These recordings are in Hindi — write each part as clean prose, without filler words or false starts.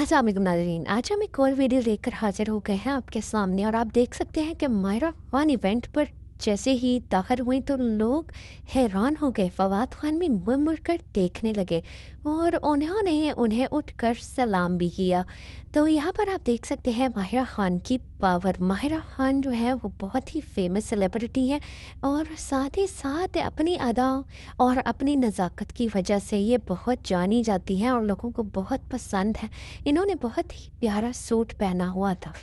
अस्सलाम वालेकुम नाज़रीन, आज हम एक और वीडियो लेकर हाजिर हो गए हैं आपके सामने। और आप देख सकते हैं कि मायरा खान इवेंट पर जैसे ही दाखिल हुई तो लोग हैरान हो गए। फवाद खान भी मुड़ मुड़ कर देखने लगे और उन्होंने उन्हें उठकर सलाम भी किया। तो यहाँ पर आप देख सकते हैं माहिरा खान की पावर। माहिरा खान जो है वो बहुत ही फेमस सेलिब्रिटी है और साथ ही साथ अपनी अदा और अपनी नज़ाकत की वजह से ये बहुत जानी जाती हैं और लोगों को बहुत पसंद है। इन्होंने बहुत ही प्यारा सूट पहना हुआ था।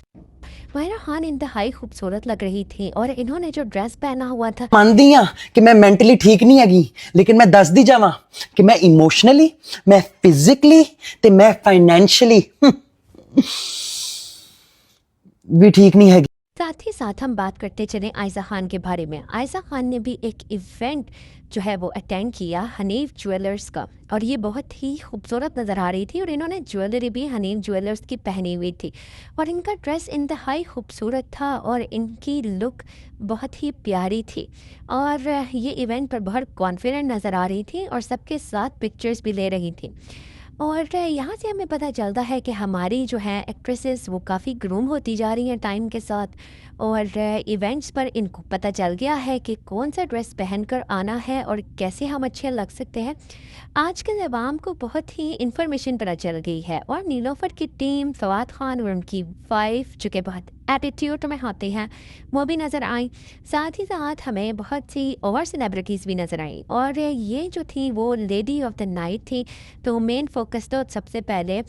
माहिरा खान इंतहाई खूबसूरत लग रही थी और इन्होंने जो ड्रेस पहना हुआ था, मानदी हाँ कि मैं मेंटली ठीक नहीं हैगी, लेकिन मैं दस दी जावा कि मैं इमोशनली, मैं फिजिकली ते मैं फाइनेंशियली भी ठीक नहीं हैगी। साथ ही साथ हम बात करते चलें आयशा खान के बारे में। आयशा खान ने भी एक इवेंट जो है वो अटेंड किया हनीफ ज्वेलर्स का, और ये बहुत ही खूबसूरत नज़र आ रही थी और इन्होंने ज्वेलरी भी हनीफ ज्वेलर्स की पहनी हुई थी और इनका ड्रेस इंतहाई खूबसूरत था और इनकी लुक बहुत ही प्यारी थी और ये इवेंट पर बहुत कॉन्फिडेंट नज़र आ रही थी और सबके साथ पिक्चर्स भी ले रही थी। और यहाँ से हमें पता चलता है कि हमारी जो है एक्ट्रेसेस वो काफ़ी ग्रूम होती जा रही हैं टाइम के साथ, और इवेंट्स पर इनको पता चल गया है कि कौन सा ड्रेस पहनकर आना है और कैसे हम अच्छे लग सकते हैं। आज के अवाम को बहुत ही इन्फॉर्मेशन पता चल गई है और नीलोफर की टीम, फवाद खान और उनकी वाइफ जो कि बहुत एटीट्यूड में आते हैं, वो भी नज़र आई। साथ ही साथ हमें बहुत सी और सेलिब्रिटीज़ भी नज़र आई और ये जो थी वो लेडी ऑफ द नाइट थी। तो मेन फोकस तो सबसे पहले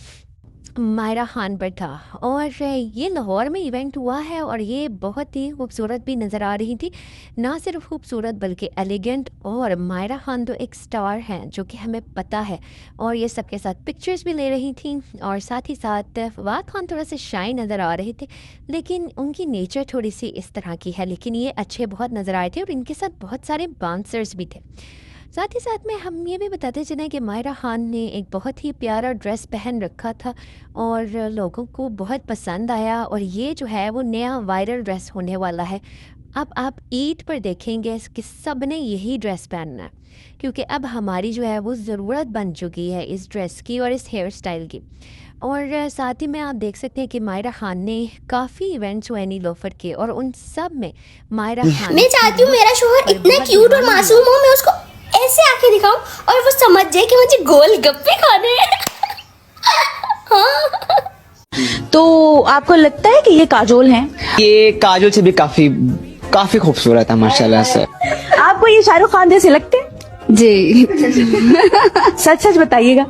मायरा खान पर था और ये लाहौर में इवेंट हुआ है और ये बहुत ही खूबसूरत भी नज़र आ रही थी। ना सिर्फ खूबसूरत बल्कि एलिगेंट, और मायरा खान तो एक स्टार हैं जो कि हमें पता है, और ये सबके साथ पिक्चर्स भी ले रही थी। और साथ ही साथ फवाद खान थोड़ा सा शाई नज़र आ रहे थे, लेकिन उनकी नेचर थोड़ी सी इस तरह की है, लेकिन ये अच्छे बहुत नज़र आए थे और इनके साथ बहुत सारे डांसर्स भी थे। साथ ही साथ में हम ये भी बताते चलें कि मायरा खान ने एक बहुत ही प्यारा ड्रेस पहन रखा था और लोगों को बहुत पसंद आया, और ये जो है वो नया वायरल ड्रेस होने वाला है। अब आप ईद पर देखेंगे कि सब ने यही ड्रेस पहनना है, क्योंकि अब हमारी जो है वो ज़रूरत बन चुकी है इस ड्रेस की और इस हेयर स्टाइल की। और साथ ही में आप देख सकते हैं कि मायरा खान ने काफ़ी इवेंट्स हुए नीलोफर के और उन सब में मायरा खान, मैं चाहती हूँ मेरा शोहर इतना क्यूट और मासूम हो, मैं उसको ऐसे आके दिखाऊं और वो समझ जाए कि मुझे गोल गप्पे खाने हैं। हाँ। तो आपको लगता है कि ये काजोल हैं? ये काजोल से भी काफी खूबसूरत है माशाल्लाह से। आपको ये शाहरुख खान जैसे लगते हैं? जी। सच सच बताइएगा।